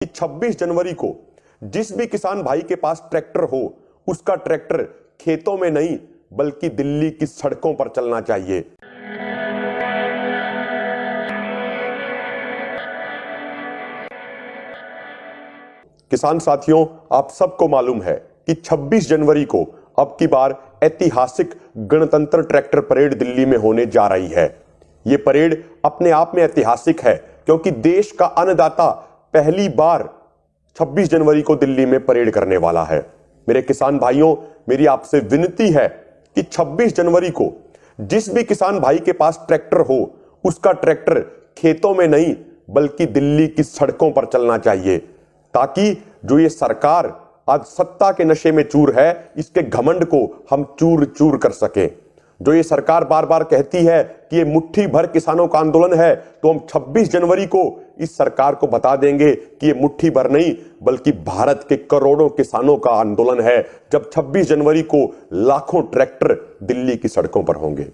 कि 26 जनवरी को जिस भी किसान भाई के पास ट्रैक्टर हो उसका ट्रैक्टर खेतों में नहीं बल्कि दिल्ली की सड़कों पर चलना चाहिए। किसान साथियों, आप सबको मालूम है कि 26 जनवरी को अब की बार ऐतिहासिक गणतंत्र ट्रैक्टर परेड दिल्ली में होने जा रही है। यह परेड अपने आप में ऐतिहासिक है क्योंकि देश का अन्नदाता पहली बार 26 जनवरी को दिल्ली में परेड करने वाला है। मेरे किसान भाइयों, मेरी आपसे विनती है कि 26 जनवरी को जिस भी किसान भाई के पास ट्रैक्टर हो उसका ट्रैक्टर खेतों में नहीं बल्कि दिल्ली की सड़कों पर चलना चाहिए, ताकि जो ये सरकार आज सत्ता के नशे में चूर है इसके घमंड को हम चूर चूर कर सके। जो ये सरकार बार बार कहती है कि ये मुट्ठी भर किसानों का आंदोलन है, तो हम 26 जनवरी को इस सरकार को बता देंगे कि ये मुट्ठी भर नहीं बल्कि भारत के करोड़ों किसानों का आंदोलन है, जब 26 जनवरी को लाखों ट्रैक्टर दिल्ली की सड़कों पर होंगे।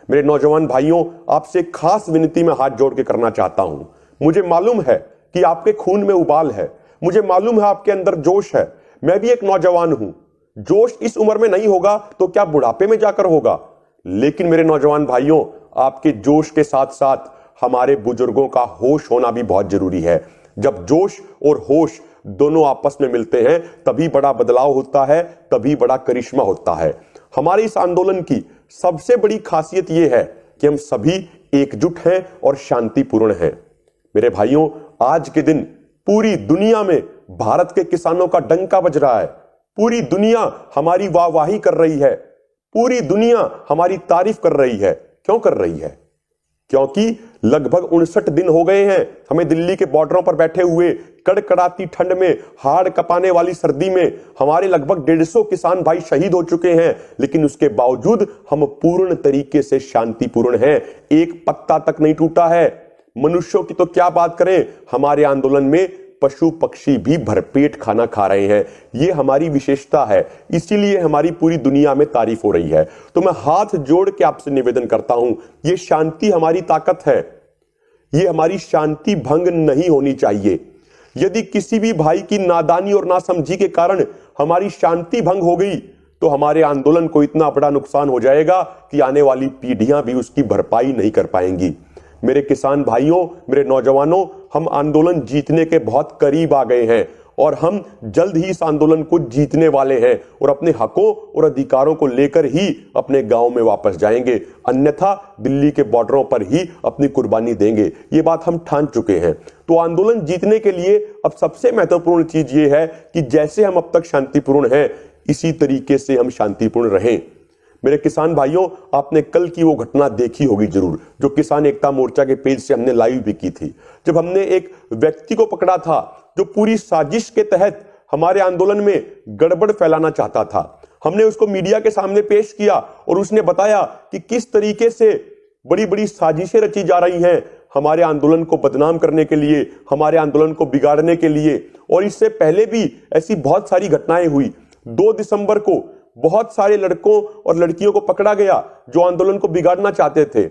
मेरे नौजवान भाइयों, आपसे खास विनती मैं हाथ जोड़ के करना चाहता हूं। मुझे मालूम है कि आपके खून में उबाल है, मुझे मालूम है आपके अंदर जोश है। मैं भी एक नौजवान हूं। जोश इस उम्र में नहीं होगा तो क्या बुढ़ापे में जाकर होगा। लेकिन मेरे नौजवान भाइयों, आपके जोश के साथ साथ हमारे बुजुर्गों का होश होना भी बहुत जरूरी है। जब जोश और होश दोनों आपस में मिलते हैं तभी बड़ा बदलाव होता है, तभी बड़ा करिश्मा होता है। हमारे इस आंदोलन की सबसे बड़ी खासियत यह है कि हम सभी एकजुट हैं और शांतिपूर्ण हैं। मेरे भाइयों, आज के दिन पूरी दुनिया में भारत के किसानों का डंका बज रहा है। पूरी दुनिया हमारी वाहवाही कर रही है, पूरी दुनिया हमारी तारीफ कर रही है। क्यों कर रही है? क्योंकि लगभग 59 दिन हो गए हैं हमें दिल्ली के बॉर्डरों पर बैठे हुए। कड़कड़ाती ठंड में, हाड़ कपाने वाली सर्दी में हमारे लगभग 150 किसान भाई शहीद हो चुके हैं, लेकिन उसके बावजूद हम पूर्ण तरीके से शांतिपूर्ण हैं। एक पत्ता तक नहीं टूटा है। मनुष्यों की तो क्या बात करें, हमारे आंदोलन में पशु पक्षी भी भरपेट खाना खा रहे हैं। यह हमारी विशेषता है, इसीलिए हमारी पूरी दुनिया में तारीफ हो रही है। तो मैं हाथ जोड़ के आपसे निवेदन करता हूं, यह शांति हमारी ताकत है, यह हमारी शांति भंग नहीं होनी चाहिए। यदि किसी भी भाई की नादानी और नासमझी के कारण हमारी शांति भंग हो गई तो हमारे आंदोलन को इतना बड़ा नुकसान हो जाएगा कि आने वाली पीढ़ियां भी उसकी भरपाई नहीं कर पाएंगी। मेरे किसान भाइयों, मेरे नौजवानों, हम आंदोलन जीतने के बहुत करीब आ गए हैं और हम जल्द ही इस आंदोलन को जीतने वाले हैं और अपने हकों और अधिकारों को लेकर ही अपने गांव में वापस जाएंगे, अन्यथा दिल्ली के बॉर्डरों पर ही अपनी कुर्बानी देंगे। ये बात हम ठान चुके हैं। तो आंदोलन जीतने के लिए अब सबसे महत्वपूर्ण चीज ये है कि जैसे हम अब तक शांतिपूर्ण हैं इसी तरीके से हम शांतिपूर्ण रहें। मेरे किसान भाइयों, आपने कल की वो घटना देखी होगी जरूर, जो किसान एकता मोर्चा के पेज से हमने लाइव भी की थी, जब हमने एक व्यक्ति को पकड़ा था जो पूरी साजिश के तहत हमारे आंदोलन में गड़बड़ फैलाना चाहता था। हमने उसको मीडिया के सामने पेश किया और उसने बताया कि किस तरीके से बड़ी बड़ी साजिशें रची जा रही हैं हमारे आंदोलन को बदनाम करने के लिए, हमारे आंदोलन को बिगाड़ने के लिए। और इससे पहले भी ऐसी बहुत सारी घटनाएं हुई। 2 दिसंबर को बहुत सारे लड़कों और लड़कियों को पकड़ा गया जो आंदोलन को बिगाड़ना चाहते थे।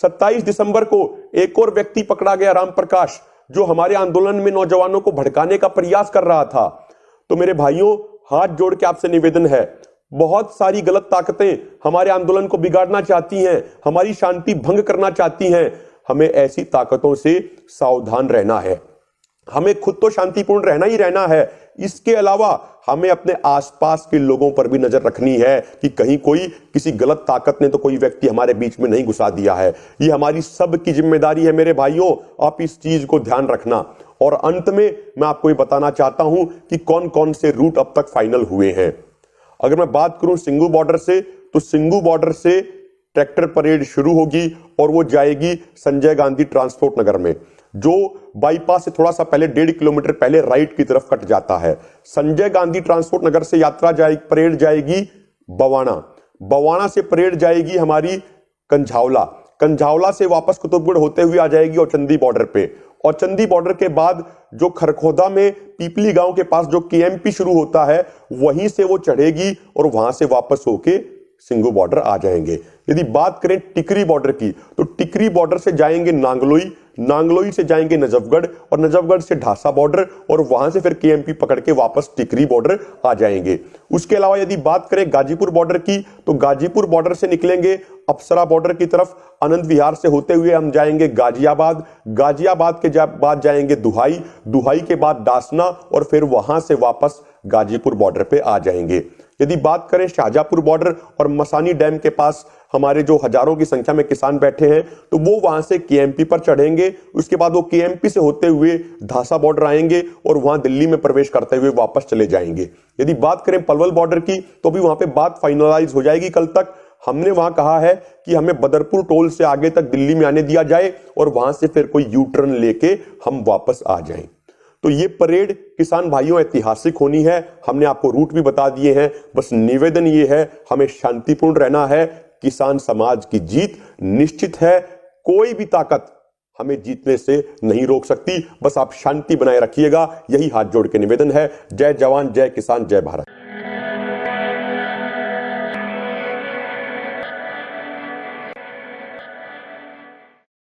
27 दिसंबर को एक और व्यक्ति पकड़ा गया, राम प्रकाश, जो हमारे आंदोलन में नौजवानों को भड़काने का प्रयास कर रहा था। तो मेरे भाइयों, हाथ जोड़ के आपसे निवेदन है, बहुत सारी गलत ताकतें हमारे आंदोलन को बिगाड़ना चाहती हैं, हमारी शांति भंग करना चाहती हैं। हमें ऐसी ताकतों से सावधान रहना है। हमें खुद तो शांतिपूर्ण रहना ही रहना है, इसके अलावा हमें अपने आसपास के लोगों पर भी नजर रखनी है कि कहीं कोई किसी गलत ताकत ने तो कोई व्यक्ति हमारे बीच में नहीं घुसा दिया है। ये हमारी सब की जिम्मेदारी है। मेरे भाइयों, आप इस चीज को ध्यान रखना। और अंत में मैं आपको ये बताना चाहता हूं कि कौन कौन से रूट अब तक फाइनल हुए हैं। अगर मैं बात करूं सिंगू बॉर्डर से, तो सिंगू बॉर्डर से ट्रैक्टर परेड शुरू होगी और वो जाएगी संजय गांधी ट्रांसपोर्ट नगर में, जो बाईपास से थोड़ा सा पहले 1.5 किलोमीटर पहले राइट की तरफ कट जाता है। संजय गांधी ट्रांसपोर्ट नगर से परेड जाएगी बवाना, बवाना से परेड जाएगी हमारी कंझावला, कंझावला से वापस कुतुबगढ़ होते हुए आ जाएगी औचंदी बॉर्डर पे। और चंदी बॉर्डर के बाद जो खरखोदा में पीपली गांव के पास जो केएमपी शुरू होता है, वहीं से वो चढ़ेगी और वहां से वापस होके सिंगू बॉर्डर आ जाएंगे। यदि बात करें टिकरी बॉर्डर की, तो टिकरी बॉर्डर से जाएंगे नांगलोई, नांगलोई से जाएंगे नजफगढ़ और नजफगढ़ से ढासा बॉर्डर और वहां से फिर केएमपी पकड़ के वापस टिकरी बॉर्डर आ जाएंगे। उसके अलावा यदि बात करें गाजीपुर बॉर्डर की, तो गाजीपुर बॉर्डर से निकलेंगे अप्सरा बॉर्डर की तरफ, आनंद विहार से होते हुए हम जाएंगे गाजियाबाद, गाजियाबाद के बाद जाएंगे दुहाई, दुहाई के बाद दासना और फिर वहां से वापस गाजीपुर बॉर्डर पे आ जाएंगे। यदि बात करें शाहजहांपुर बॉर्डर और मसानी डैम के पास हमारे जो हजारों की संख्या में किसान बैठे हैं, तो वो वहां से केएमपी पर चढ़ेंगे। उसके बाद वो केएमपी से होते हुए ढासा बॉर्डर आएंगे और वहां दिल्ली में प्रवेश करते हुए वापस चले जाएंगे। यदि बात करें पलवल बॉर्डर की, तो भी वहां पे बात फाइनलाइज हो जाएगी कल तक। हमने वहां कहा है कि हमें बदरपुर टोल से आगे तक दिल्ली में आने दिया जाए और वहां से फिर कोई यू टर्न लेके हम वापस आ जाएं। तो ये परेड किसान भाइयों ऐतिहासिक होनी है। हमने आपको रूट भी बता दिए हैं। बस निवेदन ये है, हमें शांतिपूर्ण रहना है। किसान समाज की जीत निश्चित है। कोई भी ताकत हमें जीतने से नहीं रोक सकती। बस आप शांति बनाए रखिएगा, यही हाथ जोड़ के निवेदन है। जय जवान, जय किसान, जय भारत।